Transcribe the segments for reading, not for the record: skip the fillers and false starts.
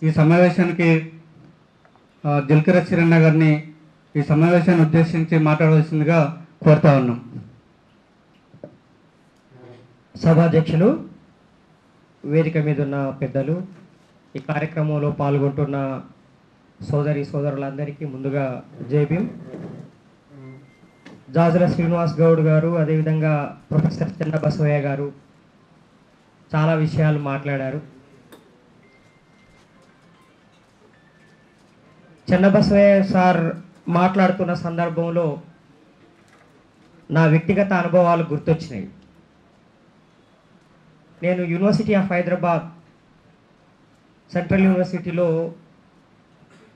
ఈ సమావేశానికి జిల్కర చిరన్న గారిని ఈ సమావేశాన్ని ఉద్దేశించి మాట్లాడవలసిందిగా కోరుతా ఉన్నాం. సభాధ్యక్షులు, వేదిక మీద ఉన్న పెద్దలు, ఈ కార్యక్రమంలో పాల్గొంటున్న సోదరులందరికీ ముందుగా జై భీమ్. జాజుల శ్రీనివాస్ గౌడ్ గారు, అదేవిధంగా ప్రొఫెసర్ చెన్నబసవయ్య గారు చాలా విషయాలు మాట్లాడారు. చెన్నబసవయ్య సార్ మాట్లాడుతున్న సందర్భంలో నా వ్యక్తిగత అనుభవాలు గుర్తొచ్చినాయి. నేను యూనివర్సిటీ ఆఫ్ హైదరాబాద్ సెంట్రల్ యూనివర్సిటీలో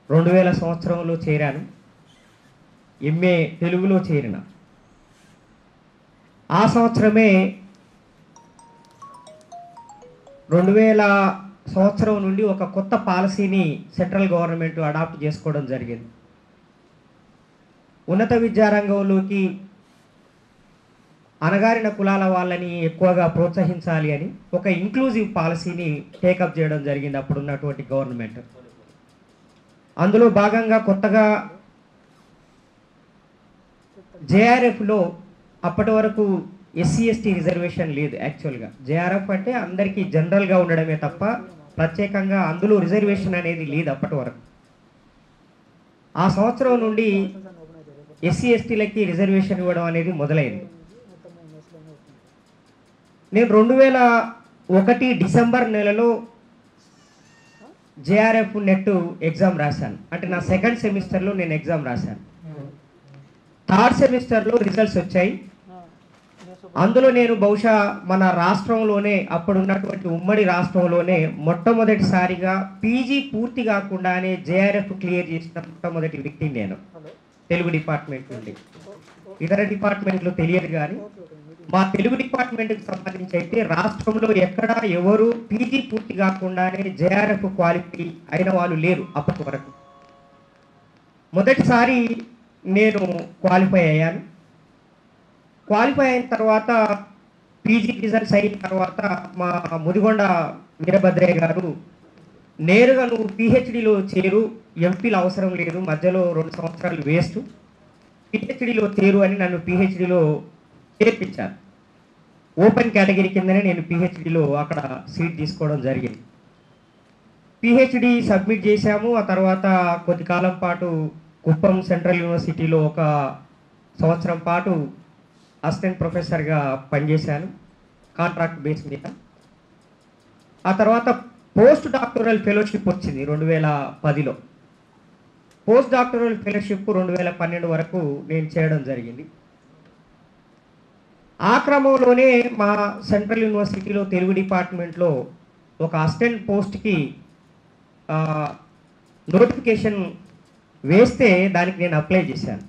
2000 సంవత్సరంలో చేరాను. ఎంఏ తెలుగులో చేరిన ఆ సంవత్సరమే 2000 సంవత్సరం నుండి ఒక కొత్త పాలసీని సెంట్రల్ గవర్నమెంట్ అడాప్ట్ చేసుకోవడం జరిగింది. ఉన్నత విద్యారంగంలోకి అణగారిన కులాల వాళ్ళని ఎక్కువగా ప్రోత్సహించాలి అని ఒక ఇంక్లూజివ్ పాలసీని టేకప్ చేయడం జరిగింది అప్పుడున్నటువంటి గవర్నమెంట్. అందులో భాగంగా కొత్తగా జేఆర్ఎఫ్లో అప్పటి వరకు ఎస్సీ ఎస్టీ రిజర్వేషన్ లేదు. యాక్చువల్గా జేఆర్ఎఫ్ అంటే అందరికీ జనరల్గా ఉండడమే తప్ప ప్రత్యేకంగా అందులో రిజర్వేషన్ అనేది లేదు అప్పటి వరకు. ఆ సంవత్సరం నుండి ఎస్సీ ఎస్టీలకి రిజర్వేషన్ ఇవ్వడం అనేది మొదలైంది. నేను 2001 డిసెంబర్ నెలలో జేఆర్ఎఫ్ నెట్ ఎగ్జామ్ రాశాను. అంటే నా సెకండ్ సెమిస్టర్లో నేను ఎగ్జామ్ రాశాను. థర్డ్ సెమిస్టర్లో రిజల్ట్స్ వచ్చాయి. అందులో నేను బహుశా మన రాష్ట్రంలోనే, అప్పుడున్నటువంటి ఉమ్మడి రాష్ట్రంలోనే మొట్టమొదటిసారిగా పీజీ పూర్తి కాకుండానే జేఆర్ఎఫ్ క్లియర్ చేసిన మొట్టమొదటి వ్యక్తిని నేను, తెలుగు డిపార్ట్మెంట్ నుండి. ఇతర డిపార్ట్మెంట్లు తెలియదు కానీ మా తెలుగు డిపార్ట్మెంట్కి సంబంధించి అయితే రాష్ట్రంలో ఎక్కడ ఎవరు పీజీ పూర్తి కాకుండానే జేఆర్ఎఫ్ క్వాలిఫై అయిన వాళ్ళు లేరు అప్పటి వరకు. మొదటిసారి నేను క్వాలిఫై అయ్యాను. క్వాలిఫై అయిన తర్వాత పీజీ రిజల్ట్స్ అయిన తర్వాత మా ముదిగొండ వీరభద్రయ్య గారు నేరుగా నువ్వు పిహెచ్డిలో చేరు, ఎంపీలు అవసరం లేదు, మధ్యలో 2 సంవత్సరాలు వేస్ట్, పిహెచ్డిలో చేరు అని నన్ను పిహెచ్డిలో చేర్పించారు. ఓపెన్ కేటగిరీ కిందనే నేను పిహెచ్డిలో అక్కడ సీట్ తీసుకోవడం జరిగింది. పిహెచ్డి సబ్మిట్ చేశాము. ఆ తర్వాత కొద్ది కాలం పాటు కుప్పం సెంట్రల్ యూనివర్సిటీలో 1 సంవత్సరం పాటు అసిస్టెంట్ ప్రొఫెసర్గా పనిచేశాను కాంట్రాక్ట్ బేస్ మీద. ఆ తర్వాత పోస్ట్ డాక్టరల్ ఫెలోషిప్ వచ్చింది 2010లో. పోస్ట్ డాక్టరల్ ఫెలోషిప్ 2012 వరకు నేను చేయడం జరిగింది. ఆ క్రమంలోనే మా సెంట్రల్ యూనివర్సిటీలో తెలుగు డిపార్ట్మెంట్లో ఒక అసిస్టెంట్ పోస్ట్కి నోటిఫికేషన్ వేస్తే దానికి నేను అప్లై చేశాను.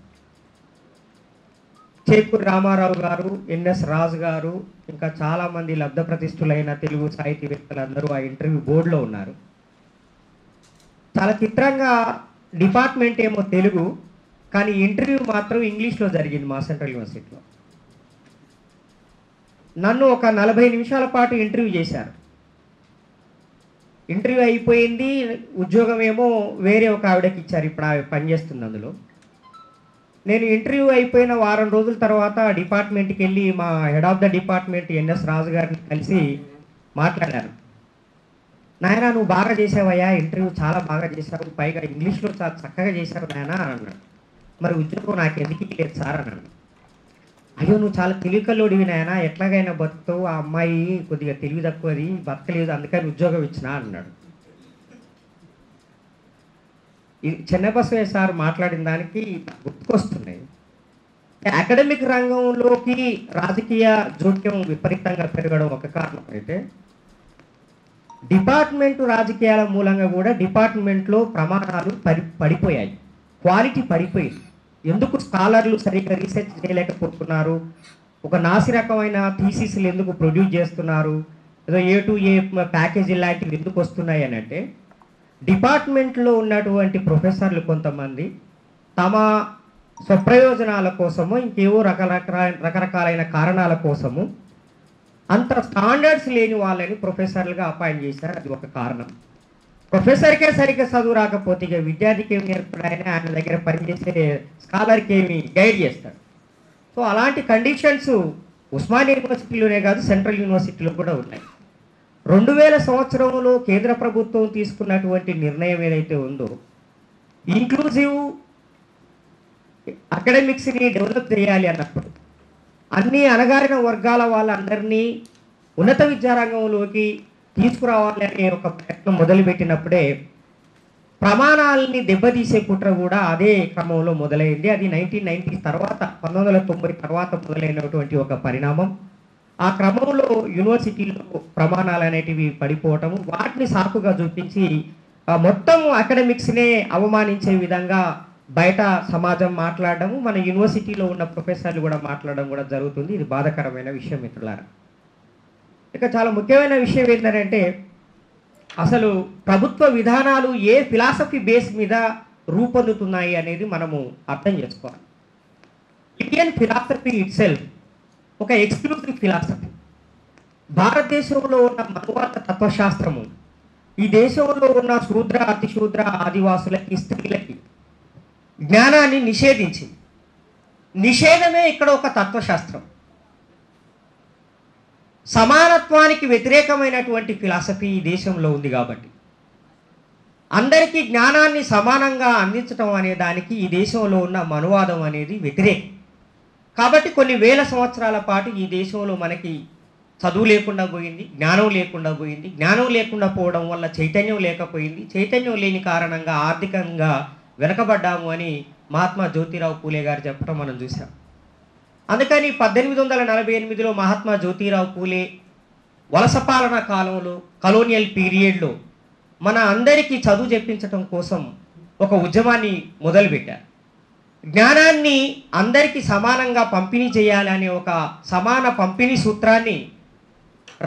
చేకూరి రామారావు గారు, ఎన్ఎస్ రాజు గారు, ఇంకా చాలామంది లబ్ధ ప్రతిష్ఠులైన తెలుగు సాహితీవేత్తలందరూ ఆ ఇంటర్వ్యూ బోర్డులో ఉన్నారు. చాలా చిత్రంగా డిపార్ట్మెంట్ ఏమో తెలుగు, కానీ ఇంటర్వ్యూ మాత్రం ఇంగ్లీష్లో జరిగింది మా సెంట్రల్ యూనివర్సిటీలో. నన్ను ఒక 40 నిమిషాల పాటు ఇంటర్వ్యూ చేశారు. ఇంటర్వ్యూ అయిపోయింది. ఉద్యోగం ఏమో వేరే ఒక ఆవిడకి ఇచ్చారు, ఇప్పుడు ఆవిడ పనిచేస్తుంది అందులో. నేను ఇంటర్వ్యూ అయిపోయిన వారం రోజుల తర్వాత డిపార్ట్మెంట్కి వెళ్ళి మా head of the department N S Raju గారిని కలిసి మాట్లాడాను. నాయన నువ్వు బాగా చేసావయ్యా, ఇంటర్వ్యూ చాలా బాగా చేశావు, పైగా ఇంగ్లీష్లో చాలా చక్కగా చేశావు నాయన అని అన్నాడు. మరి ఉద్యోగం నాకు ఎందుకు లేదు సార్ అన్నాడు. అయ్యో నువ్వు చాలా తెలివికల్లోడివి నాయన, ఎట్లాగైనా బతుకుతావు, ఆ అమ్మాయి కొద్దిగా తెలివి తక్కువది, బతకలేదు, అందుకని ఉద్యోగం ఇచ్చినా అన్నాడు. చెన్నబసవయ్య సార్ మాట్లాడిన దానికి గుర్తుకొస్తున్నాయి. అకాడమిక్ రంగంలోకి రాజకీయ జోక్యం విపరీతంగా పెరగడం ఒక కారణం అయితే, డిపార్ట్మెంటు రాజకీయాల మూలంగా కూడా డిపార్ట్మెంట్లో ప్రమాణాలు పడిపోయాయి, క్వాలిటీ పడిపోయింది. ఎందుకు స్కాలర్లు సరిగ్గా రీసెర్చ్ చేయలేకపోతున్నారు, ఒక నాసి రకమైన థీసిస్లు ఎందుకు ప్రొడ్యూస్ చేస్తున్నారు, ఏదో A2A ప్యాకేజీ లాంటివి ఎందుకు వస్తున్నాయి అని అంటే, డిపార్ట్మెంట్లో ఉన్నటువంటి ప్రొఫెసర్లు కొంతమంది తమ స్వప్రయోజనాల కోసము, ఇంకేవో రకరకాలైన కారణాల కోసము అంత స్టాండర్డ్స్ లేని వాళ్ళని ప్రొఫెసర్లుగా అపాయింట్ చేశారు. అది ఒక కారణం. ప్రొఫెసర్కే సరిగ్గా చదువు రాకపోతే ఇక విద్యార్థికి ఏమి నేర్పుడు ఆయన దగ్గర పనిచేసే స్కాలర్కి ఏమి గైడ్ చేస్తాడు. సో అలాంటి కండిషన్స్ ఉస్మానియా యూనివర్సిటీలోనే కాదు, సెంట్రల్ యూనివర్సిటీలో కూడా ఉన్నాయి. 2000 సంవత్సరంలో కేంద్ర ప్రభుత్వం తీసుకున్నటువంటి నిర్ణయం ఏదైతే ఉందో, ఇంక్లూజివ్ అకాడమిక్స్ని డెవలప్ చేయాలి అన్నప్పుడు అన్ని అణగారిన వర్గాల వాళ్ళందరినీ ఉన్నత విద్యారంగంలోకి తీసుకురావాలి అనే ఒక ప్రయత్నం మొదలుపెట్టినప్పుడే ప్రమాణాలని దెబ్బతీసే కుట్ర కూడా అదే క్రమంలో మొదలైంది. అది 1990 తర్వాత, 1990 తర్వాత మొదలైనటువంటి ఒక పరిణామం. ఆ క్రమంలో యూనివర్సిటీలో ప్రమాణాలు అనేటివి పడిపోవటము, వాటిని సాకుగా చూపించి మొత్తం అకాడమిక్స్నే అవమానించే విధంగా బయట సమాజం మాట్లాడడము, మన యూనివర్సిటీలో ఉన్న ప్రొఫెసర్లు కూడా మాట్లాడడం కూడా జరుగుతుంది. ఇది బాధాకరమైన విషయం మిత్రులారా. ఇక చాలా ముఖ్యమైన విషయం ఏంటంటే, అసలు ప్రభుత్వ విధానాలు ఏ ఫిలాసఫీ బేస్ మీద రూపొందుతున్నాయి అనేది మనము అర్థం చేసుకోవాలి. ఇండియన్ ఫిలాసఫీ ఇట్ సెల్ఫ్ ఒక ఎక్స్క్లూజివ్ ఫిలాసఫీ. భారతదేశంలో ఉన్న మనువాద తత్వశాస్త్రము ఈ దేశంలో ఉన్న శూద్ర, అతిశూద్ర, ఆదివాసులకి, స్త్రీలకి జ్ఞానాన్ని నిషేధించింది. నిషేధమే ఇక్కడ ఒక తత్వశాస్త్రం. సమానత్వానికి వ్యతిరేకమైనటువంటి ఫిలాసఫీ ఈ దేశంలో ఉంది కాబట్టి అందరికీ జ్ఞానాన్ని సమానంగా అందించడం అనే దానికి ఈ దేశంలో ఉన్న మనువాదం అనేది వ్యతిరేకం. కాబట్టి కొన్ని వేల సంవత్సరాల పాటు ఈ దేశంలో మనకి చదువు లేకుండా పోయింది, జ్ఞానం లేకుండా పోయింది. జ్ఞానం లేకుండా పోవడం వల్ల చైతన్యం లేకపోయింది. చైతన్యం లేని కారణంగా ఆర్థికంగా వెనకబడ్డాము అని మహాత్మా జ్యోతిరావు పూలే గారు చెప్పడం మనం చూసాం. అందుకని 1848లో మహాత్మా జ్యోతిరావు పూలే వలస పాలన కాలంలో, కలోనియల్ పీరియడ్లో మన అందరికీ చదువు చెప్పించడం కోసం ఒక ఉద్యమాన్ని మొదలుపెట్టారు. జ్ఞానాన్ని అందరికీ సమానంగా పంపిణీ చేయాలనే ఒక సమాన పంపిణీ సూత్రాన్ని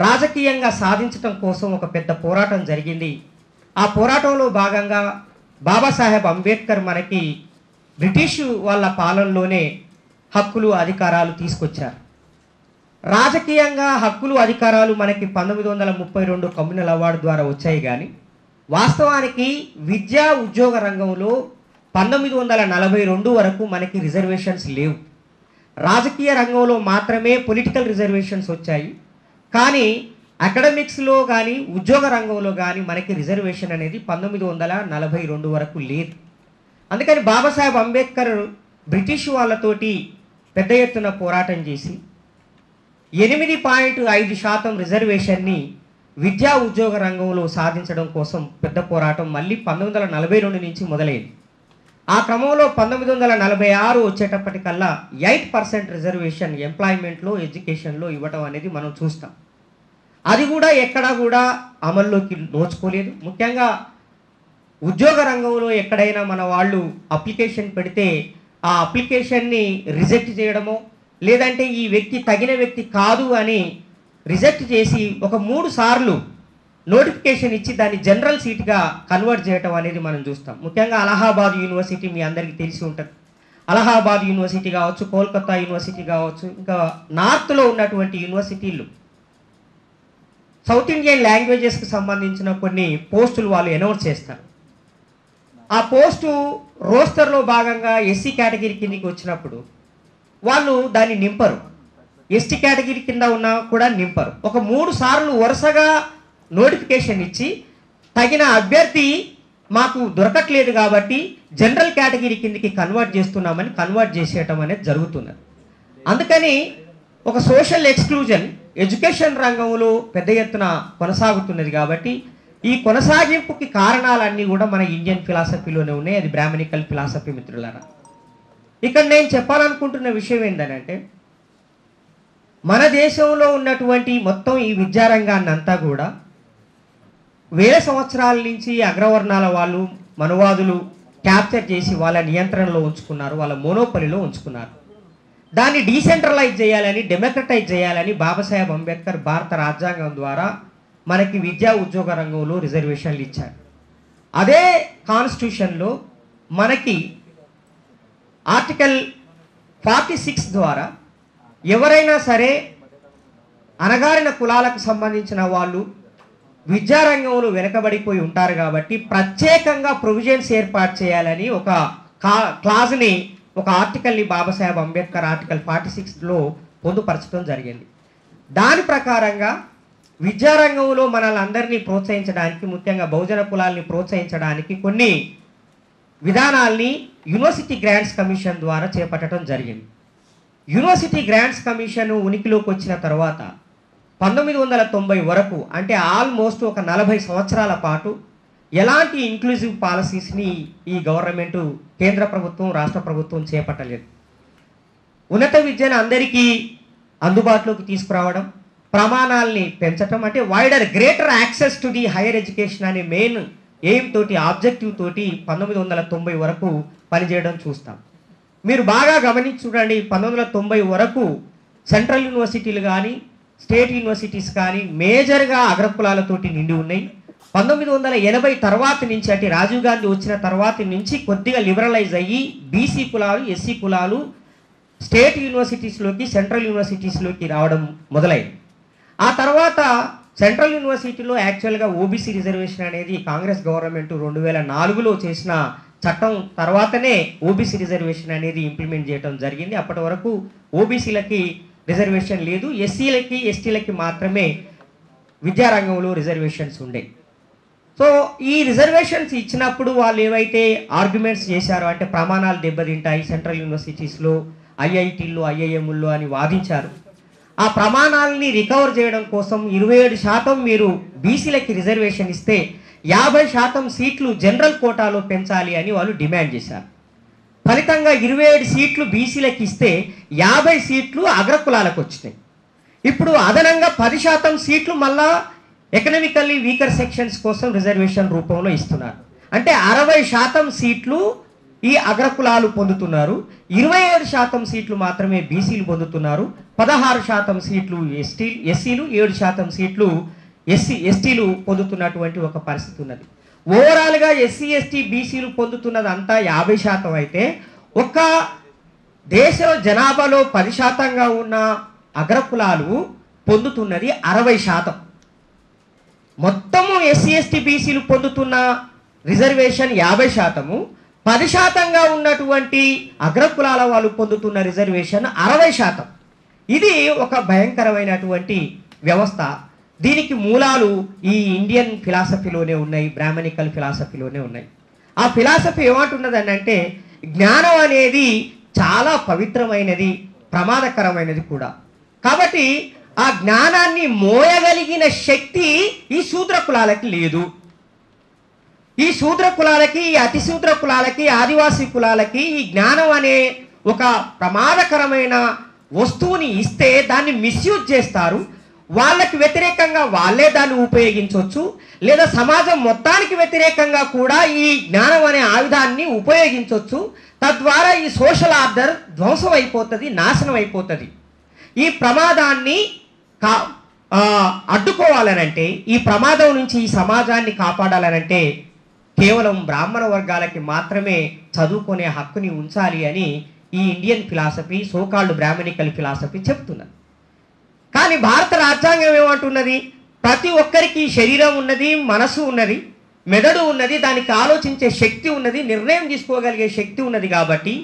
రాజకీయంగా సాధించడం కోసం ఒక పెద్ద పోరాటం జరిగింది. ఆ పోరాటంలో భాగంగా బాబాసాహెబ్ అంబేద్కర్ మనకి బ్రిటిషు వాళ్ళ పాలనలోనే హక్కులు, అధికారాలు తీసుకొచ్చారు. రాజకీయంగా హక్కులు, అధికారాలు మనకి 1932 కమ్యూనల్ అవార్డు ద్వారా వచ్చాయి. కానీ వాస్తవానికి విద్యా ఉద్యోగ రంగంలో 1942 వరకు మనకి రిజర్వేషన్స్ లేవు. రాజకీయ రంగంలో మాత్రమే పొలిటికల్ రిజర్వేషన్స్ వచ్చాయి. కానీ అకాడమిక్స్లో కానీ ఉద్యోగ రంగంలో కానీ మనకి రిజర్వేషన్ అనేది 1942 వరకు లేదు. అందుకని బాబాసాహెబ్ అంబేద్కర్ బ్రిటిష్ వాళ్ళతోటి పెద్ద ఎత్తున పోరాటం చేసి 8.5% రిజర్వేషన్ని విద్యా ఉద్యోగ రంగంలో సాధించడం కోసం పెద్ద పోరాటం మళ్ళీ 1942 నుంచి మొదలైంది. ఆ క్రమంలో 1946 వచ్చేటప్పటికల్లా 8% రిజర్వేషన్ ఎంప్లాయ్మెంట్లో, ఎడ్యుకేషన్లో ఇవ్వటం అనేది మనం చూస్తాం. అది కూడా ఎక్కడా కూడా అమల్లోకి నోచుకోలేదు. ముఖ్యంగా ఉద్యోగ రంగంలో ఎక్కడైనా మన వాళ్ళు అప్లికేషన్ పెడితే ఆ అప్లికేషన్ని రిజెక్ట్ చేయడమో, లేదంటే ఈ వ్యక్తి తగిన వ్యక్తి కాదు అని రిజెక్ట్ చేసి ఒక 3 సార్లు నోటిఫికేషన్ ఇచ్చి దాన్ని జనరల్ సీట్గా కన్వర్ట్ చేయడం అనేది మనం చూస్తాం. ముఖ్యంగా అలహాబాద్ యూనివర్సిటీ మీ అందరికీ తెలిసి ఉంటుంది. అలహాబాద్ యూనివర్సిటీ కావచ్చు, కోల్కతా యూనివర్సిటీ కావచ్చు, ఇంకా నార్త్లో ఉన్నటువంటి యూనివర్సిటీలు సౌత్ ఇండియన్ లాంగ్వేజెస్కి సంబంధించిన కొన్ని పోస్టులు వాళ్ళు అనౌన్స్ చేస్తారు. ఆ పోస్టు రోస్టర్లో భాగంగా ఎస్సీ కేటగిరీ కిందకి వచ్చినప్పుడు వాళ్ళు దాన్ని నింపరు, ఎస్టీ కేటగిరీ కింద ఉన్నా కూడా నింపరు. ఒక 3 సార్లు వరుసగా నోటిఫికేషన్ ఇచ్చి తగిన అభ్యర్థి మాకు దొరకట్లేదు కాబట్టి జనరల్ కేటగిరీ కిందకి కన్వర్ట్ చేసేయటం అనేది జరుగుతున్నది. అందుకని ఒక సోషల్ ఎక్స్క్లూజన్ ఎడ్యుకేషన్ రంగంలో పెద్ద ఎత్తున కొనసాగుతున్నది. కాబట్టి ఈ కొనసాగింపుకి కారణాలన్నీ కూడా మన ఇండియన్ ఫిలాసఫీలోనే ఉన్నాయి. అది బ్రాహ్మణికల్ ఫిలాసఫీ మిత్రులారా. ఇక్కడ నేను చెప్పాలనుకుంటున్న విషయం ఏంటంటే, మన దేశంలో ఉన్నటువంటి మొత్తం ఈ విద్యారంగాన్ని అంతా కూడా వేల సంవత్సరాల నుంచి అగ్రవర్ణాల వాళ్ళు, మనువాదులు క్యాప్చర్ చేసి వాళ్ళ నియంత్రణలో ఉంచుకున్నారు, వాళ్ళ మోనోపలిలో ఉంచుకున్నారు. దాన్ని డీసెంట్రలైజ్ చేయాలని, డెమోక్రటైజ్ చేయాలని బాబాసాహెబ్ అంబేద్కర్ భారత రాజ్యాంగం ద్వారా మనకి విద్యా ఉద్యోగ రంగంలో రిజర్వేషన్లు ఇచ్చారు. అదే కాన్స్టిట్యూషన్లో మనకి ఆర్టికల్ 46 ద్వారా ఎవరైనా సరే అణగారిన కులాలకు సంబంధించిన వాళ్ళు విద్యారంగంలో వెనకబడిపోయి ఉంటారు కాబట్టి ప్రత్యేకంగా ప్రొవిజన్స్ ఏర్పాటు చేయాలని ఒక క్లాజ్ని, ఒక ఆర్టికల్ని బాబాసాహెబ్ అంబేద్కర్ ఆర్టికల్ 46లో పొందుపరచడం జరిగింది. దాని ప్రకారంగా విద్యారంగంలో మనల్ని అందరినీ ప్రోత్సహించడానికి, ముఖ్యంగా బహుజన కులాల్ని ప్రోత్సహించడానికి కొన్ని విధానాల్ని యూనివర్సిటీ గ్రాంట్స్ కమిషన్ ద్వారా చేపట్టడం జరిగింది. యూనివర్సిటీ గ్రాంట్స్ కమిషన్ ఉనికిలోకి వచ్చిన తర్వాత 1990 వరకు, అంటే ఆల్మోస్ట్ ఒక 40 సంవత్సరాల పాటు ఎలాంటి ఇంక్లూజివ్ పాలసీస్ని ఈ గవర్నమెంటు, కేంద్ర ప్రభుత్వం, రాష్ట్ర ప్రభుత్వం చేపట్టలేదు. ఉన్నత విద్యను అందరికీ అందుబాటులోకి తీసుకురావడం, ప్రమాణాలని పెంచడం, అంటే wider greater access to the higher education అనే మెయిన్ ఎయిమ్ తోటి, ఆబ్జెక్టివ్ తోటి 1990 వరకు పనిచేయడం చూస్తాం. మీరు బాగా గమనించి చూడండి, 1990 వరకు సెంట్రల్ యూనివర్సిటీలు కానీ స్టేట్ యూనివర్సిటీస్ కానీ మేజర్గా అగ్రకులాలతోటి నిండి ఉన్నాయి. 1980 తర్వాత నుంచి, అంటే రాజీవ్ గాంధీ వచ్చిన తర్వాత నుంచి కొద్దిగా లిబరలైజ్ అయ్యి బీసీ కులాలు, ఎస్సీ కులాలు స్టేట్ యూనివర్సిటీస్లోకి, సెంట్రల్ యూనివర్సిటీస్లోకి రావడం మొదలైంది. ఆ తర్వాత సెంట్రల్ యూనివర్సిటీలో యాక్చువల్గా ఓబీసీ రిజర్వేషన్ అనేది కాంగ్రెస్ గవర్నమెంట్ 2004లో చేసిన చట్టం తర్వాతనే ఓబీసీ రిజర్వేషన్ అనేది ఇంప్లిమెంట్ చేయడం జరిగింది. అప్పటి వరకు ఓబీసీలకి రిజర్వేషన్ లేదు, ఎస్సీలకి ఎస్టీలకి మాత్రమే విద్యారంగంలో రిజర్వేషన్స్ ఉండేవి. సో ఈ రిజర్వేషన్స్ ఇచ్చినప్పుడు వాళ్ళు ఏవైతే ఆర్గ్యుమెంట్స్ చేశారో, అంటే ప్రమాణాలు దెబ్బతింటాయి సెంట్రల్ యూనివర్సిటీస్లో, ఐఐటీల్లో, ఐఐఎంల్లో అని వాదించారు. ఆ ప్రమాణాలని రికవర్ చేయడం కోసం 27% మీరు బీసీలకి రిజర్వేషన్ ఇస్తే 50% సీట్లు జనరల్ కోటాలో పెంచాలి అని వాళ్ళు డిమాండ్ చేశారు. ఫలితంగా 27 సీట్లు బీసీలకు ఇస్తే 50 సీట్లు అగ్రకులాలకు వచ్చినాయి. ఇప్పుడు అదనంగా 10% సీట్లు మళ్ళా ఎకనామికల్లీ వీకర్ సెక్షన్స్ కోసం రిజర్వేషన్ రూపంలో ఇస్తున్నారు. అంటే 60% సీట్లు ఈ అగ్రకులాలు పొందుతున్నారు, 27% సీట్లు మాత్రమే బీసీలు పొందుతున్నారు, 16% సీట్లు ఎస్సీలు, 7% సీట్లు ఎస్టీలు పొందుతున్నటువంటి ఒక పరిస్థితి ఉన్నది. ఓవరాల్గా ఎస్సీ, ఎస్టీ, బీసీలు పొందుతున్నది అంతా 50% అయితే ఒక దేశ జనాభాలో 10%గా ఉన్న అగ్రకులాలు పొందుతున్నది 60%. మొత్తము ఎస్సీ, ఎస్టీ, బీసీలు పొందుతున్న రిజర్వేషన్ 50%, 10%గా ఉన్నటువంటి అగ్రకులాల వాళ్ళు పొందుతున్న రిజర్వేషన్ 60%. ఇది ఒక భయంకరమైనటువంటి వ్యవస్థ. దీనికి మూలాలు ఈ ఇండియన్ ఫిలాసఫీలోనే ఉన్నాయి, బ్రాహ్మణికల్ ఫిలాసఫీలోనే ఉన్నాయి. ఆ ఫిలాసఫీ ఏమంటున్నది అంటే జ్ఞానం అనేది చాలా పవిత్రమైనది, ప్రమాదకరమైనది కూడా. కాబట్టి ఆ జ్ఞానాన్ని మోయగలిగిన శక్తి ఈ శూద్ర కులాలకి లేదు. ఈ శూద్ర కులాలకి, ఈ అతి శూద్ర కులాలకి, ఆదివాసీ కులాలకి ఈ జ్ఞానం అనే ఒక ప్రమాదకరమైన వస్తువుని ఇస్తే దాన్ని మిస్యూజ్ చేస్తారు. వాళ్ళకి వ్యతిరేకంగా వాళ్ళే దాన్ని ఉపయోగించవచ్చు, లేదా సమాజం మొత్తానికి వ్యతిరేకంగా కూడా ఈ జ్ఞానం అనే ఆయుధాన్ని ఉపయోగించవచ్చు. తద్వారా ఈ సోషల్ ఆర్డర్ ధ్వంసం అయిపోతుంది, నాశనం అయిపోతుంది. ఈ ప్రమాదాన్ని అడ్డుకోవాలనంటే, ఈ ప్రమాదం నుంచి ఈ సమాజాన్ని కాపాడాలనంటే కేవలం బ్రాహ్మణ వర్గాలకి మాత్రమే చదువుకునే హక్కుని ఉంచాలి అని ఈ Indian philosophy, so called Brahminical philosophy చెప్తున్నది. కానీ భారత రాజ్యాంగం ఏమంటున్నది? ప్రతి ఒక్కరికి శరీరం ఉన్నది, మనసు ఉన్నది, మెదడు ఉన్నది, దానికి ఆలోచించే శక్తి ఉన్నది, నిర్ణయం తీసుకోగలిగే శక్తి ఉన్నది. కాబట్టి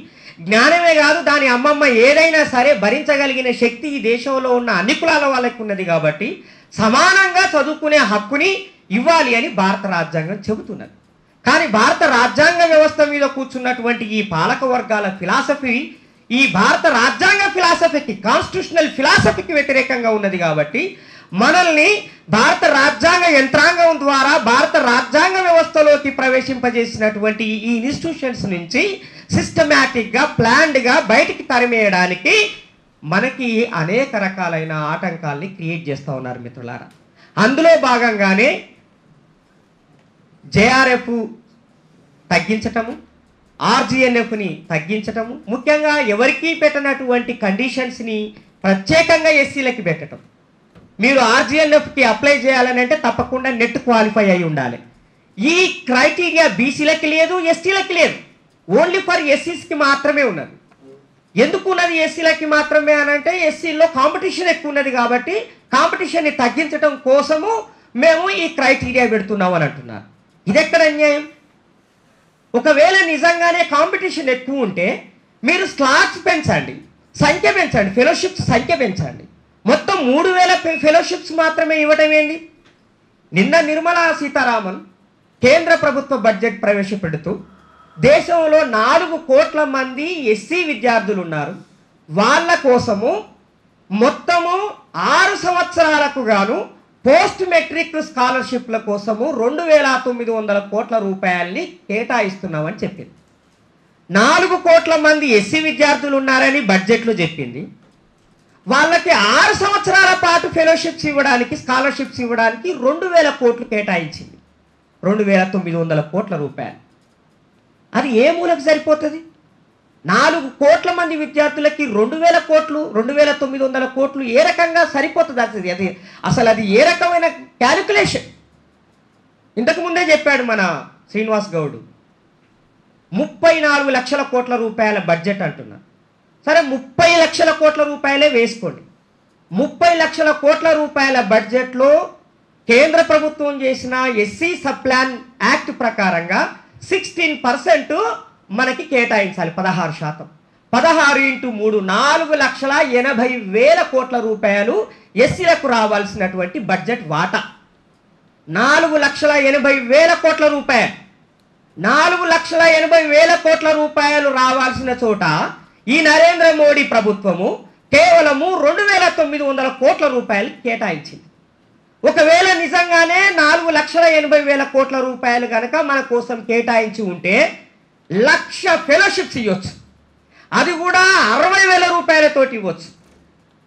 జ్ఞానమే కాదు, దాని అమ్మమ్మ ఏదైనా సరే భరించగలిగిన శక్తి ఈ దేశంలో ఉన్న అన్ని కులాల వాళ్ళకి ఉన్నది. కాబట్టి సమానంగా చదువుకునే హక్కుని ఇవ్వాలి అని భారత రాజ్యాంగం చెబుతున్నది. కానీ భారత రాజ్యాంగ వ్యవస్థ మీద కూర్చున్నటువంటి ఈ పాలక వర్గాల ఫిలాసఫీ ఈ భారత రాజ్యాంగ ఫిలాసఫీకి, కాన్స్టిట్యూషనల్ ఫిలాసఫీకి వ్యతిరేకంగా ఉన్నది. కాబట్టి మనల్ని భారత రాజ్యాంగ యంత్రాంగం ద్వారా భారత రాజ్యాంగ వ్యవస్థలోకి ప్రవేశింపజేసినటువంటి ఈ ఇన్స్టిట్యూషన్స్ నుంచి సిస్టమాటిక్గా, ప్లాన్డ్గా బయటికి తరిమేయడానికి మనకి అనేక రకాలైన ఆటంకాల్ని క్రియేట్ చేస్తూ ఉన్నారు మిత్రులారా. అందులో భాగంగానే జేఆర్ఎఫ్ తగ్గించటము, ఆర్జీఎన్ఎఫ్ని తగ్గించటము, ముఖ్యంగా ఎవరికి పెట్టినటువంటి కండిషన్స్ని ప్రత్యేకంగా ఎస్సీలకి పెట్టడం. మీరు ఆర్జీఎన్ఎఫ్కి అప్లై చేయాలని అంటే తప్పకుండా నెట్ క్వాలిఫై అయి ఉండాలి. ఈ క్రైటీరియా బీసీలకి లేదు, ఎస్టీలకి లేదు, ఓన్లీ ఫర్ ఎస్సీస్కి మాత్రమే ఉన్నది. ఎందుకు ఉన్నది ఎస్సీలకి మాత్రమే అని అంటే ఎస్సీల్లో కాంపిటీషన్ ఎక్కువ ఉన్నది. కాబట్టి కాంపిటీషన్ని తగ్గించడం కోసము మేము ఈ క్రైటీరియా పెడుతున్నాం అని అంటున్నారు. ఇది ఎక్కడ అన్యాయం? ఒకవేళ నిజంగానే కాంపిటీషన్ ఎక్కువ ఉంటే మీరు స్లాట్స్ పెంచండి, సంఖ్య పెంచండి, ఫెలోషిప్స్ సంఖ్య పెంచండి. మొత్తం 3000 ఫెలోషిప్స్ మాత్రమే ఇవ్వడం ఏంది? నిన్న నిర్మలా సీతారామన్ కేంద్ర ప్రభుత్వ బడ్జెట్ ప్రవేశపెడుతూ దేశంలో 4 కోట్ల మంది ఎస్సీ విద్యార్థులు ఉన్నారు, వాళ్ళ కోసము మొత్తము 6 సంవత్సరాలకు గాను పోస్ట్ మెట్రిక్ స్కాలర్షిప్ల కోసము 2900 కోట్ల రూపాయల్ని కేటాయిస్తున్నామని చెప్పింది. 4 కోట్ల మంది ఎస్సీ విద్యార్థులు ఉన్నారని బడ్జెట్లో చెప్పింది. వాళ్ళకి 6 సంవత్సరాల పాటు ఫెలోషిప్స్ ఇవ్వడానికి, స్కాలర్షిప్స్ ఇవ్వడానికి 2000 కోట్లు కేటాయించింది. 2900 కోట్ల రూపాయలు. అది ఏ మూలకు సరిపోతుంది? 4 కోట్ల మంది విద్యార్థులకి 2000 కోట్లు, 2900 కోట్లు ఏ రకంగా సరిపోతుంది? అది ఏ రకమైన క్యాలిక్యులేషన్? ఇంతకు ముందే చెప్పాడు మన శ్రీనివాస్ గౌడ్, 34 లక్షల కోట్ల రూపాయల బడ్జెట్ అంటున్నారు. సరే, 30 లక్షల కోట్ల రూపాయలే వేసుకోండి. 30 లక్షల కోట్ల రూపాయల బడ్జెట్లో కేంద్ర ప్రభుత్వం చేసిన ఎస్సీ సబ్ ప్లాన్ యాక్ట్ ప్రకారంగా 16% మనకి కేటాయించాలి. 16%. 16 × 3 4,80,000 కోట్ల రూపాయలు ఎస్సీలకు రావాల్సినటువంటి బడ్జెట్ వాటా. 4,80,000 కోట్ల రూపాయలు. 4,80,000 కోట్ల రూపాయలు రావాల్సిన చోట ఈ నరేంద్ర మోడీ ప్రభుత్వము కేవలము 2,900 కోట్ల రూపాయలు కేటాయించింది. ఒకవేళ నిజంగానే 4,80,000 కోట్ల రూపాయలు కనుక మన కోసం కేటాయించి ఉంటే 1,00,000 ఫెలోషిప్స్ ఇవ్వచ్చు. అది కూడా 60,000 రూపాయలతోటి ఇవ్వచ్చు.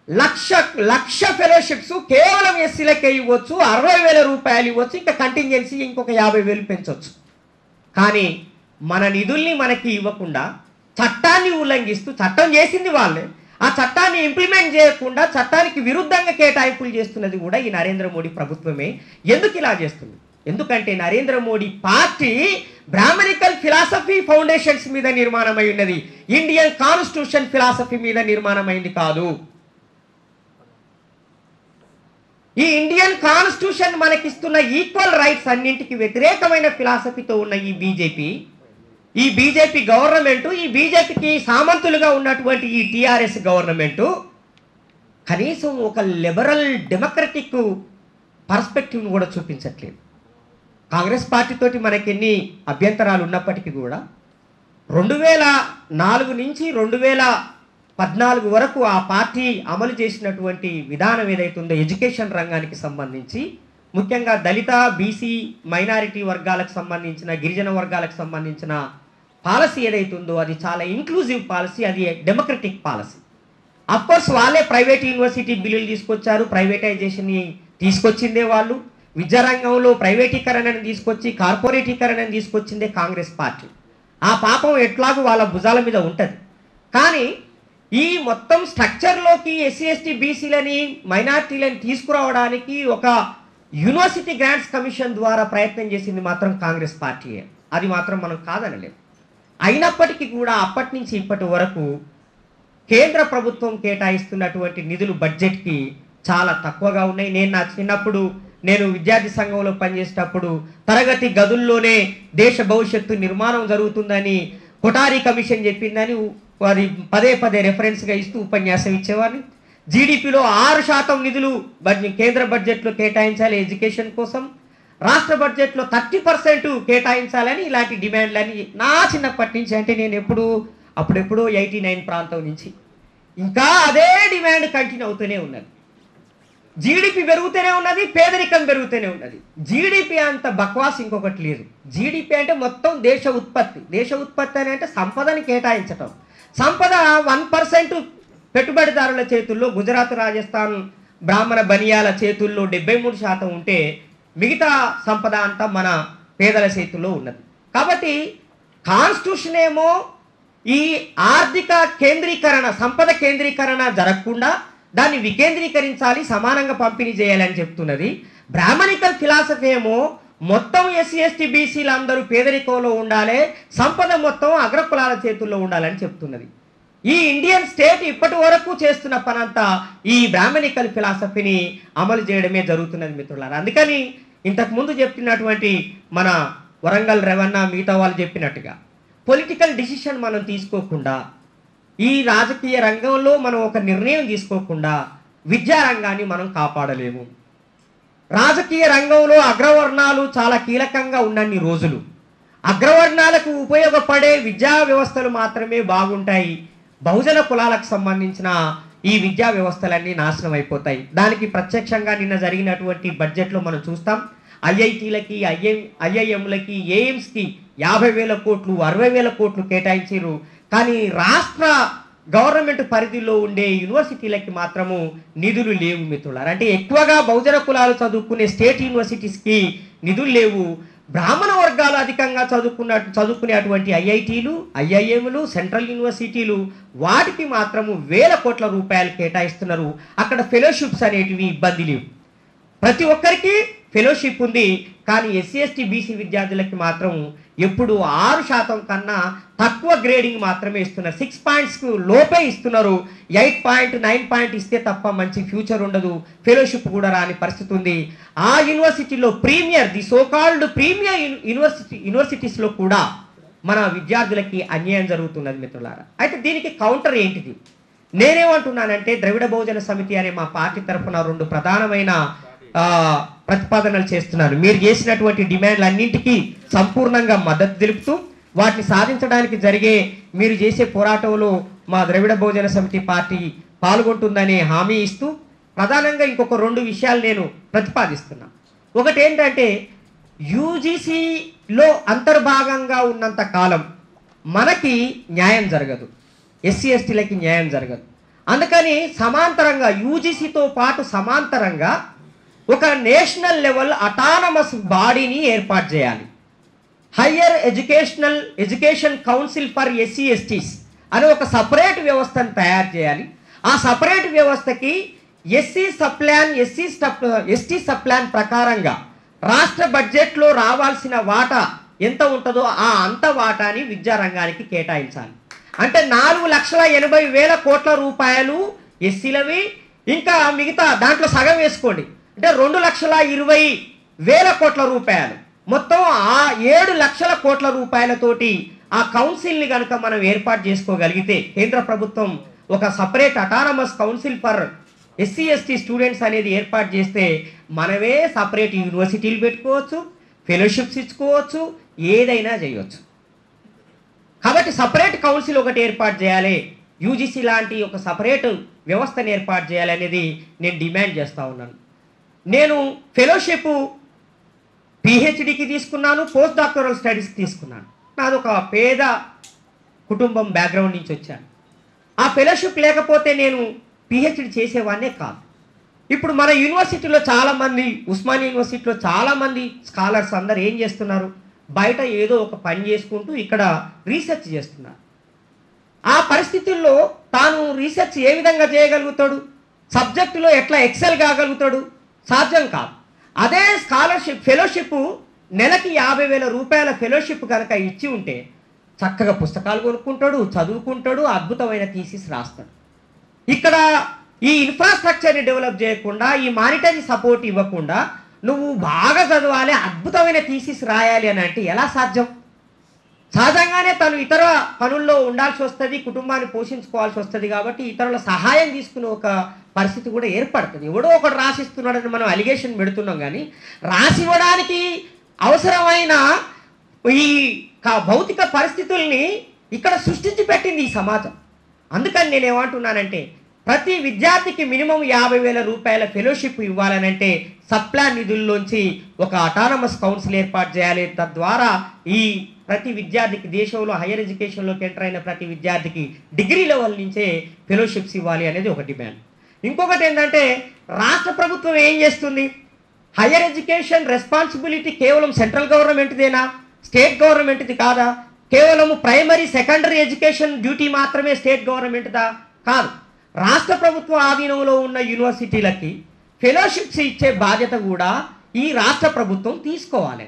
1,00,000 ఫెలోషిప్స్ కేవలం ఎస్సీలకే ఇవ్వచ్చు, 60,000 రూపాయలు ఇవ్వచ్చు, ఇంకా కంటింజెన్సీ ఇంకొక 50,000 పెంచవచ్చు. కానీ మన నిధుల్ని మనకి ఇవ్వకుండా చట్టాన్ని ఉల్లంఘిస్తూ, చట్టం చేసింది వాళ్ళే, ఆ చట్టాన్ని ఇంప్లిమెంట్ చేయకుండా చట్టానికి విరుద్ధంగా కేటాయింపులు చేస్తున్నది కూడా ఈ నరేంద్ర మోడీ ప్రభుత్వమే. ఎందుకు ఇలా చేస్తుంది? ఎందుకంటే Narendra Modi party Brahminical philosophy foundations మీద నిర్మాణమై ఉన్నది, ఇండియన్ కాన్స్టిట్యూషన్ ఫిలాసఫీ మీద నిర్మాణమైంది కాదు. ఈ ఇండియన్ కాన్స్టిట్యూషన్ మనకిస్తున్న ఈక్వల్ రైట్స్ అన్నింటికి వ్యతిరేకమైన ఫిలాసఫీతో ఉన్న ఈ బీజేపీ గవర్నమెంటు, ఈ బీజేపీకి సామంతులుగా ఉన్నటువంటి ఈ టీఆర్ఎస్ గవర్నమెంటు కనీసం ఒక లిబరల్ డెమోక్రటిక్ పర్స్పెక్టివ్ను కూడా చూపించట్లేదు. కాంగ్రెస్ పార్టీతోటి మనకి ఎన్ని అభ్యంతరాలు ఉన్నప్పటికీ కూడా 2004 నుంచి 2014 వరకు ఆ పార్టీ అమలు చేసినటువంటి విధానం ఏదైతుందో ఎడ్యుకేషన్ రంగానికి సంబంధించి, ముఖ్యంగా దళిత, బీసీ, మైనారిటీ వర్గాలకు సంబంధించిన, గిరిజన వర్గాలకు సంబంధించిన పాలసీ ఏదైతుందో అది చాలా ఇంక్లూజివ్ పాలసీ, అది డెమోక్రటిక్ పాలసీ. అఫ్కోర్స్ వాళ్ళే ప్రైవేట్ యూనివర్సిటీ బిల్లులు తీసుకొచ్చారు, ప్రైవేటైజేషన్ని తీసుకొచ్చిందే వాళ్ళు, విద్యారంగంలో ప్రైవేటీకరణను తీసుకొచ్చి కార్పొరేటీకరణను తీసుకొచ్చిందే కాంగ్రెస్ పార్టీ. ఆ పాపం ఎట్లాగూ వాళ్ళ భుజాల మీద ఉంటుంది. కానీ ఈ మొత్తం స్ట్రక్చర్లోకి ఎస్సీ ఎస్టీ బీసీలని, మైనార్టీలని తీసుకురావడానికి ఒక యూనివర్సిటీ గ్రాంట్స్ కమిషన్ ద్వారా ప్రయత్నం చేసింది మాత్రం కాంగ్రెస్ పార్టీయే. అది మాత్రం మనం కాదనలేము. అయినప్పటికీ కూడా అప్పటి నుంచి ఇప్పటి వరకు కేంద్ర ప్రభుత్వం కేటాయిస్తున్నటువంటి నిధులు బడ్జెట్కి చాలా తక్కువగా ఉన్నాయి. నా చిన్నప్పుడు నేను విద్యార్థి సంఘంలో పనిచేసేటప్పుడు తరగతి గదుల్లోనే దేశ భవిష్యత్తు నిర్మాణం జరుగుతుందని కొఠారి కమిషన్ చెప్పిందని అది పదే రెఫరెన్స్గా ఇస్తూ ఉపన్యాసం ఇచ్చేవాడిని. జీడిపిలో 6% నిధులు కేంద్ర బడ్జెట్లో కేటాయించాలి ఎడ్యుకేషన్ కోసం, రాష్ట్ర బడ్జెట్లో 30% కేటాయించాలని ఇలాంటి డిమాండ్లని నా చిన్నప్పటి నుంచి, అంటే నేను అప్పుడెప్పుడో 89 ప్రాంతం నుంచి ఇంకా అదే డిమాండ్ కంటిన్యూ అవుతూనే ఉన్నది. జీడిపి పెరుగుతూనే ఉన్నది, పేదరికం పెరుగుతూనే ఉన్నది. జీడిపి అంత బక్వాస్ ఇంకొకటి లేదు. జీడిపి అంటే మొత్తం దేశ ఉత్పత్తి. దేశ ఉత్పత్తి అని అంటే సంపదని కేటాయించటం. సంపద 1% పెట్టుబడిదారుల చేతుల్లో, గుజరాత్, రాజస్థాన్ బ్రాహ్మణ బనియాల చేతుల్లో 73% ఉంటే మిగతా సంపద అంతా మన పేదల చేతుల్లో ఉన్నది. కాబట్టి కాన్స్టిట్యూషన్ ఏమో ఈ ఆర్థిక కేంద్రీకరణ, సంపద కేంద్రీకరణ జరగకుండా దాన్ని వికేంద్రీకరించాలి, సమానంగా పంపిణీ చేయాలని చెప్తున్నది. బ్రాహ్మణికల్ ఫిలాసఫీ ఏమో మొత్తం ఎస్సీ ఎస్టీ బీసీలు అందరూ పేదరికంలో ఉండాలి, సంపద మొత్తం అగ్రకులాల చేతుల్లో ఉండాలని చెప్తున్నది. ఈ ఇండియన్ స్టేట్ ఇప్పటి వరకు చేస్తున్న పనంతా ఈ బ్రాహ్మణికల్ ఫిలాసఫీని అమలు చేయడమే జరుగుతున్నది మిత్రులారా. అందుకని ఇంతకుముందు చెప్పినటువంటి మన వరంగల్ రేవన్న మిగతా వాళ్ళు చెప్పినట్టుగా పొలిటికల్ డిసిషన్ మనం తీసుకోకుండా, ఈ రాజకీయ రంగంలో మనం ఒక నిర్ణయం తీసుకోకుండా విద్యారంగాన్ని మనం కాపాడలేము. రాజకీయ రంగంలో అగ్రవర్ణాలు చాలా కీలకంగా ఉన్నన్ని రోజులు అగ్రవర్ణాలకు ఉపయోగపడే విద్యా వ్యవస్థలు మాత్రమే బాగుంటాయి. బహుజన కులాలకు సంబంధించిన ఈ విద్యా వ్యవస్థలన్నీ నాశనం అయిపోతాయి. దానికి ప్రత్యక్షంగా నిన్న జరిగినటువంటి బడ్జెట్లో మనం చూస్తాం. ఐఐటీలకి, ఐఐఎంలకి, ఎయిమ్స్కి 50,000 కోట్లు, 60,000 కోట్లు కేటాయించారు. కానీ రాష్ట్ర గవర్నమెంట్ పరిధిలో ఉండే యూనివర్సిటీలకి మాత్రము నిధులు లేవు మిత్రులారా. అంటే ఎక్కువగా బహుజన కులాలు చదువుకునే స్టేట్ యూనివర్సిటీస్కి నిధులు లేవు. బ్రాహ్మణ వర్గాలు అధికంగా చదువుకునేటువంటి ఐఐటీలు, ఐఐఎంలు, సెంట్రల్ యూనివర్సిటీలు వాటికి మాత్రము 1,000 కోట్ల రూపాయలు కేటాయిస్తున్నారు. అక్కడ ఫెలోషిప్స్ అనేటివి ఇబ్బంది లేవు. ప్రతి ఒక్కరికి ఫెలోషిప్ ఉంది. కానీ ఎస్సీ ఎస్టీ బీసీ విద్యార్థులకి మాత్రం ఎప్పుడు 6% కన్నా తక్కువ గ్రేడింగ్ మాత్రమే ఇస్తున్నారు. 6 పాయింట్స్కు లోపే ఇస్తున్నారు. 8 పాయింట్ 9 పాయింట్ ఇస్తే తప్ప మంచి ఫ్యూచర్ ఉండదు. ఫెలోషిప్ కూడా రాని పరిస్థితి ఉంది. ఆ యూనివర్సిటీలో ప్రీమియర్, ది సోకాల్డ్ ప్రీమియర్ యూనివర్సిటీస్లో కూడా మన విద్యార్థులకి అన్యాయం జరుగుతున్నది మిత్రులారా. అయితే దీనికి కౌంటర్ ఏంటిది? నేనేమంటున్నానంటే ద్రవిడ బహుజన సమితి అనే మా పార్టీ తరఫున 2 ప్రధానమైన ప్రతిపాదనలు చేస్తున్నాను. మీరు చేసినటువంటి డిమాండ్లు అన్నింటికీ సంపూర్ణంగా మద్దతు తెలుపుతూ వాటిని సాధించడానికి మీరు చేసే పోరాటంలో మా ద్రవిడ బహుజన సమితి పార్టీ పాల్గొంటుందనే హామీ ఇస్తూ ప్రధానంగా ఇంకొక 2 విషయాలు నేను ప్రతిపాదిస్తున్నా. ఒకటి ఏంటంటే యూజీసీలో అంతర్భాగంగా ఉన్నంత కాలం మనకి న్యాయం జరగదు, ఎస్సీ ఎస్టీలకి న్యాయం జరగదు. అందుకని సమాంతరంగా యూజీసీతో పాటు సమాంతరంగా ఒక నేషనల్ లెవెల్ అటానమస్ బాడీని ఏర్పాటు చేయాలి. Higher education council for SC ఎస్టీస్ అని ఒక సపరేట్ వ్యవస్థను తయారు చేయాలి. ఆ సపరేట్ వ్యవస్థకి ఎస్టీ సప్లాన్ ప్రకారంగా రాష్ట్ర బడ్జెట్లో రావాల్సిన వాటా ఎంత ఉంటుందో ఆ అంత వాటాని విద్యారంగానికి కేటాయించాలి. అంటే 4,80,000 కోట్ల రూపాయలు ఎస్సీలవి, ఇంకా మిగతా దాంట్లో సగం వేసుకోండి అంటే 2,20,000 కోట్ల రూపాయలు, మొత్తం 7 లక్షల కోట్ల రూపాయలతోటి ఆ కౌన్సిల్ని కనుక మనం ఏర్పాటు చేసుకోగలిగితే, కేంద్ర ప్రభుత్వం ఒక separate autonomous council for SC ST students అనేది ఏర్పాటు చేస్తే మనమే సపరేట్ యూనివర్సిటీలు పెట్టుకోవచ్చు, ఫెలోషిప్స్ ఇచ్చుకోవచ్చు, ఏదైనా చేయవచ్చు. కాబట్టి సపరేట్ కౌన్సిల్ ఒకటి ఏర్పాటు చేయాలి, యూజీసీ లాంటి ఒక సపరేట్ వ్యవస్థను ఏర్పాటు చేయాలి అనేది నేను డిమాండ్ చేస్తూ ఉన్నాను. నేను ఫెలోషిప్ పిహెచ్డికి తీసుకున్నాను, పోస్ట్ డాక్టరల్ స్టడీస్కి తీసుకున్నాను. నాది ఒక పేద కుటుంబం బ్యాక్గ్రౌండ్ నుంచి వచ్చాను. ఆ ఫెలోషిప్ లేకపోతే నేను పిహెచ్డి చేసేవాడినే కాదు. ఇప్పుడు మన యూనివర్సిటీలో చాలామంది, ఉస్మానియా యూనివర్సిటీలో చాలామంది స్కాలర్స్ అందరు ఏం చేస్తున్నారు, బయట ఏదో ఒక పని చేసుకుంటూ ఇక్కడ రీసెర్చ్ చేస్తున్నారు. ఆ పరిస్థితుల్లో తాను రీసెర్చ్ ఏ విధంగా చేయగలుగుతాడు, సబ్జెక్టులో ఎట్లా ఎక్సెల్ కాగలుగుతాడు? సాధ్యం కాదు. అదే ఫెలోషిప్ నెలకి 50,000 రూపాయల ఫెలోషిప్ కనుక ఇచ్చి ఉంటే చక్కగా పుస్తకాలు కొనుక్కుంటాడు, చదువుకుంటాడు, అద్భుతమైన థీసిస్ రాస్తాడు. ఇక్కడ ఈ ఇన్ఫ్రాస్ట్రక్చర్ని డెవలప్ చేయకుండా, ఈ మానిటరీ సపోర్ట్ ఇవ్వకుండా నువ్వు బాగా చదవాలి, అద్భుతమైన థీసిస్ రాయాలి అని అంటే ఎలా సాధ్యం? సహజంగానే తను ఇతర పనుల్లో ఉండాల్సి వస్తుంది, కుటుంబాన్ని పోషించుకోవాల్సి వస్తుంది. కాబట్టి ఇతరుల సహాయం తీసుకునే ఒక పరిస్థితి కూడా ఏర్పడుతుంది. ఎవడో ఒకటి రాసిస్తున్నాడని మనం అలిగేషన్ పెడుతున్నాం, కానీ రాసివ్వడానికి అవసరమైన ఈ భౌతిక పరిస్థితుల్ని ఇక్కడ సృష్టించి పెట్టింది ఈ సమాజం. అందుకని నేను ఏమంటున్నానంటే ప్రతి విద్యార్థికి మినిమం 50,000 రూపాయల ఫెలోషిప్ ఇవ్వాలనంటే సప్లాన్ నిధుల్లోంచి ఒక అటానమస్ కౌన్సిల్ ఏర్పాటు చేయాలి. తద్వారా ఈ ప్రతి విద్యార్థికి, దేశంలో హైయర్ ఎడ్యుకేషన్లోకి ఎంటర్ అయిన ప్రతి విద్యార్థికి డిగ్రీ లెవెల్ నుంచే ఫెలోషిప్స్ ఇవ్వాలి అనేది ఒక డిమాండ్. ఇంకొకటి ఏంటంటే రాష్ట్ర ప్రభుత్వం ఏం చేస్తుంది, హైయర్ ఎడ్యుకేషన్ రెస్పాన్సిబిలిటీ కేవలం సెంట్రల్ గవర్నమెంట్దేనా, స్టేట్ గవర్నమెంట్ది కాదా? కేవలం ప్రైమరీ సెకండరీ ఎడ్యుకేషన్ డ్యూటీ మాత్రమే స్టేట్ గవర్నమెంట్దా? కాదు. రాష్ట్ర ప్రభుత్వ ఆధీనంలో ఉన్న యూనివర్సిటీలకి ఫెలోషిప్స్ ఇచ్చే బాధ్యత కూడా ఈ రాష్ట్ర ప్రభుత్వం తీసుకోవాలి.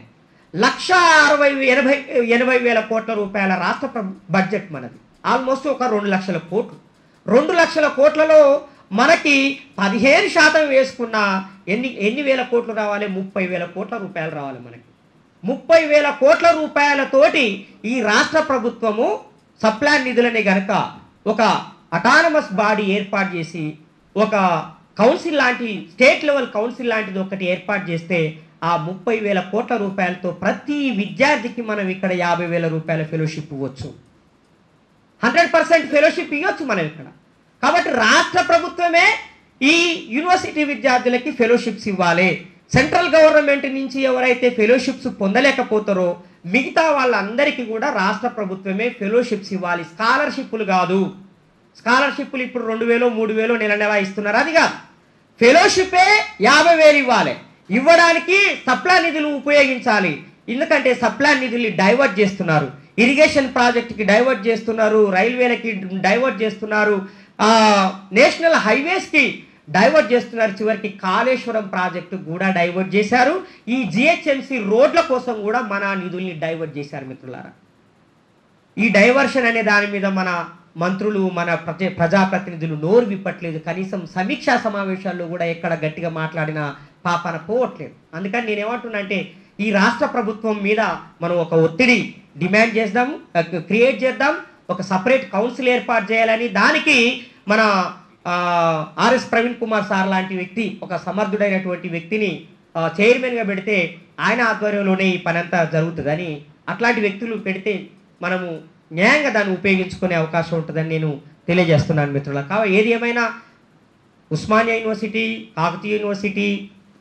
1,80,000 కోట్ల రూపాయల రాష్ట్ర బడ్జెట్ మనది. ఆల్మోస్ట్ ఒక 2 లక్షల కోట్లు. 2 లక్షల కోట్లలో మనకి 15% వేసుకున్న ఎన్ని వేల కోట్లు రావాలి? 30,000 కోట్ల రూపాయలు రావాలి మనకి. 30,000 కోట్ల రూపాయలతోటి ఈ రాష్ట్ర ప్రభుత్వము సప్లాన్ నిధులని గనక ఒక అటానమస్ బాడీ ఏర్పాటు చేసి ఒక కౌన్సిల్ లాంటి స్టేట్ లెవెల్ కౌన్సిల్ లాంటిది ఒకటి ఏర్పాటు చేస్తే ఆ 30,000 కోట్ల రూపాయలతో ప్రతి విద్యార్థికి మనం ఇక్కడ 50,000 రూపాయల ఫెలోషిప్ ఇవ్వచ్చు. 100% ఫెలోషిప్ ఇవ్వచ్చు మనం ఇక్కడ. కాబట్టి రాష్ట్ర ప్రభుత్వమే ఈ యూనివర్సిటీ విద్యార్థులకి ఫెలోషిప్స్ ఇవ్వాలి. సెంట్రల్ గవర్నమెంట్ నుంచి ఎవరైతే ఫెలోషిప్స్ పొందలేకపోతారో మిగతా వాళ్ళందరికీ కూడా రాష్ట్ర ప్రభుత్వమే ఫెలోషిప్స్ ఇవ్వాలి. స్కాలర్షిప్లు కాదు. స్కాలర్షిప్లు ఇప్పుడు 2,000 3,000 నెల ఇస్తున్నారు, అది కాదు. ఫెలోషిపే 50,000 ఇవ్వాలి. ఇవ్వడానికి సప్లాన్ నిధులు ఉపయోగించాలి. ఎందుకంటే సప్లాన్ నిధుల్ని డైవర్ట్ చేస్తున్నారు. ఇరిగేషన్ ప్రాజెక్టుకి డైవర్ట్ చేస్తున్నారు, రైల్వేలకి డైవర్ట్ చేస్తున్నారు, నేషనల్ హైవేస్కి డైవర్ట్ చేస్తున్నారు. చివరికి కాళేశ్వరం ప్రాజెక్టు కూడా డైవర్ట్ చేశారు. ఈ జిహెచ్ఎంసి రోడ్ల కోసం కూడా మన నిధుల్ని డైవర్ట్ చేశారు మిత్రులారా. ఈ డైవర్షన్ అనే దాని మీద మన మంత్రులు, మన ప్రజాప్రతినిధులు నోరు విప్పట్లేదు. కనీసం సమీక్షా సమావేశాల్లో కూడా ఎక్కడ గట్టిగా మాట్లాడిన పాపన పోవట్లేదు. అందుకని నేనేమంటున్నా అంటే ఈ రాష్ట్ర ప్రభుత్వం మీద మనం ఒక ఒత్తిడి డిమాండ్ చేద్దాం, క్రియేట్ చేద్దాం. ఒక సపరేట్ కౌన్సిల్ ఏర్పాటు చేయాలని, దానికి మన ఆర్ఎస్ ప్రవీణ్ కుమార్ సార్ లాంటి వ్యక్తి, ఒక సమర్థుడైనటువంటి వ్యక్తిని చైర్మన్గా పెడితే ఆయన ఆధ్వర్యంలోనే ఈ పని అంతా జరుగుతుందని, అట్లాంటి వ్యక్తులు పెడితే మనము న్యాయంగా దాన్ని ఉపయోగించుకునే అవకాశం ఉంటుందని నేను తెలియజేస్తున్నాను మిత్రులకు. కాబట్టి ఏది ఏమైనా ఉస్మానియా యూనివర్సిటీ, కాకతీయ యూనివర్సిటీ,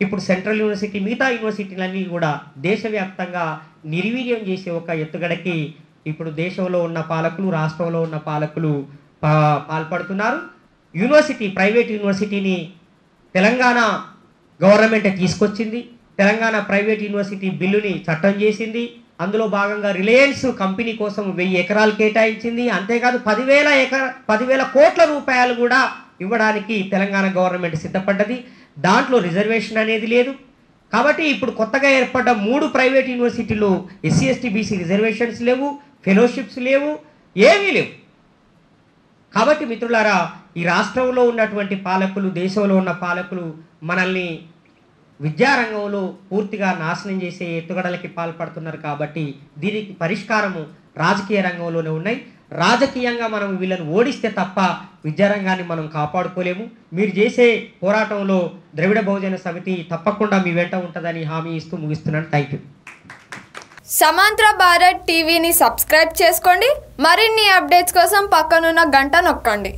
ఇప్పుడు సెంట్రల్ యూనివర్సిటీ, మిగతా యూనివర్సిటీలన్నీ కూడా దేశవ్యాప్తంగా నిర్వీర్యం చేసే ఒక ఎత్తుగడకి ఇప్పుడు దేశంలో ఉన్న పాలకులు, రాష్ట్రంలో ఉన్న పాలకులు పాల్పడుతున్నారు. యూనివర్సిటీ, ప్రైవేట్ యూనివర్సిటీని తెలంగాణ గవర్నమెంట్ తీసుకొచ్చింది. తెలంగాణ ప్రైవేట్ యూనివర్సిటీ బిల్లుని చట్టం చేసింది. అందులో భాగంగా రిలయన్స్ కంపెనీ కోసం 1000 ఎకరాలు కేటాయించింది. అంతేకాదు 10,000 కోట్ల రూపాయలు కూడా ఇవ్వడానికి తెలంగాణ గవర్నమెంట్ సిద్ధపడ్డది. దాంట్లో రిజర్వేషన్ అనేది లేదు. కాబట్టి ఇప్పుడు కొత్తగా ఏర్పడ్డ 3 ప్రైవేట్ యూనివర్సిటీలు ఎస్సీ ఎస్టీ బీసీ రిజర్వేషన్స్ లేవు, ఫెలోషిప్స్ లేవు, ఏమీ లేవు. కాబట్టి మిత్రులారా, ఈ రాష్ట్రంలో ఉన్నటువంటి పాలకులు, దేశంలో ఉన్న పాలకులు మనల్ని విద్యారంగంలో పూర్తిగా నాశనం చేసే ఎత్తుగడలకి పాల్పడుతున్నారు. కాబట్టి దీనికి పరిష్కారము రాజకీయ రంగంలోనే ఉన్నాయి. రాజకీయంగా మనం వీళ్ళని ఓడిస్తే తప్ప విద్యారంగాన్ని మనం కాపాడుకోలేము. మీరు చేసే పోరాటంలో ద్రవిడ బహుజన సమితి తప్పకుండా మీ వెంట ఉంటుందని హామీ ఇస్తూ ముగిస్తున్నాను. Thank you. సమాంతర భారత్ టీవీని సబ్స్క్రైబ్ చేసుకోండి. మరిన్ని అప్డేట్స్ కోసం పక్కనున్న గంట నొక్కండి.